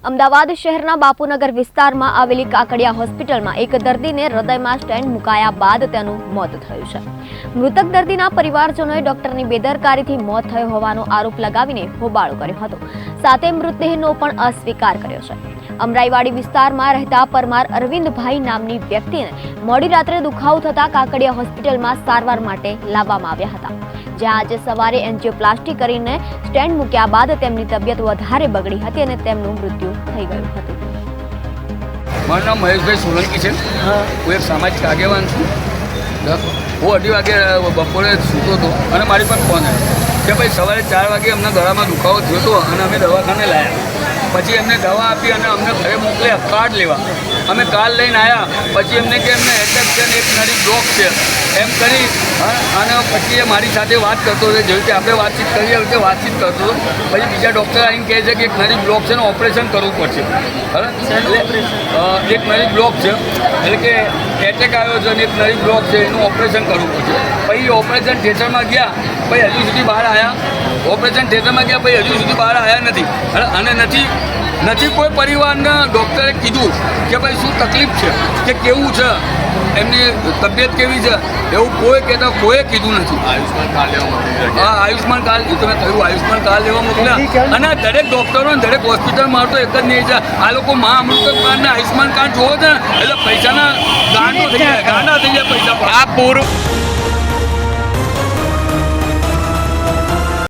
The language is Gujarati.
અમદાવાદ શહેરના બાપુનગર વિસ્તારમાં આવેલી કાકડિયા હોસ્પિટલમાં એક દર્દીને હૃદયમાં સ્ટેન્ટ મુકાયા બાદ તેનું મોત થયું છે। મૃતક દર્દીના પરિવારજનોએ ડોક્ટરની બેદરકારીથી મોત થયો હોવાનો આરોપ લગાવીને હોબાળો કર્યો હતો, સાથે મૃતદેહનો પણ અસ્વીકાર કર્યો છે। અમરાઈવાડી વિસ્તારમાં રહેતા પરમાર અરવિંદભાઈ નામની વ્યક્તિને મોડી રાત્રે દુખાવો થતા કાકડિયા હોસ્પિટલમાં સારવાર માટે લાવવામાં આવ્યા હતા, જ્યાં આજે સવારે એન્જિયોપ્લાસ્ટી કરીને સ્ટેન્ટ મૂક્યા બાદ તેમની તબિયત વધારે બગડી હતી અને તેમનું મૃત્યુ થઈ ગયું હતું। મારું નામ મહેશભાઈ સોલંકી છે। હું એક સામાજિક આગેવાન છું। હું 2:30 વાગે બપોરે સૂતો હતો અને મારી પર ફોન આવ્યો કે ભાઈ સવારે 4 વાગે અમને ગળામાં દુખાવો થયો હતો અને અમે દવાખાને લાવ્યા। પછી એમને દવા આપી અને અમને ઘરે મોકલ્યા કાર્ડ લેવા। અમે કાર્ડ લઈને આવ્યા, પછી એમને કે એમને એટેક છે ને એક નળી બ્લોક છે એમ કરી અને પછી એ મારી સાથે વાત કરતો હતો, જેવી રીતે આપણે વાતચીત કરીએ એવી રીતે વાતચીત કરતો હતો। પછી બીજા ડૉક્ટર આવીને કહે છે કે એક નળી બ્લોક છે ને ઓપરેશન કરવું પડશે। એક નળી બ્લોક છે એટલે કે એટેક આવ્યો છે અને એક નળી બ્લોક છે એનું ઓપરેશન કરવું પડશે। પછી ઓપરેશન થિયેટરમાં ગયા, પછી હજુ સુધી બહાર આવ્યા। ઓપરેશન થિયેટરમાં ગયા, પછી હજુ સુધી બહાર આવ્યા નથી અને નથી કોઈ પરિવારના ડૉક્ટરે કીધું કે ભાઈ શું તકલીફ છે કે કેવું છે, એમની તબિયત કેવી છે, એવું કોઈ કહેતા કોઈએ કીધું નથી। આયુષ્માન કાર્ડ તમે કહ્યું આયુષ્માન કાર્ડ લેવા મોકલ્યા અને દરેક ડૉક્ટરો દરેક હોસ્પિટલમાં તો એક જ નહીં છે, આ લોકો મા અમૃત કાર્ડ ને આયુષ્માન કાર્ડ જોવો છે ને એટલે પૈસાના ગાંડા થઈ જાય પૈસા।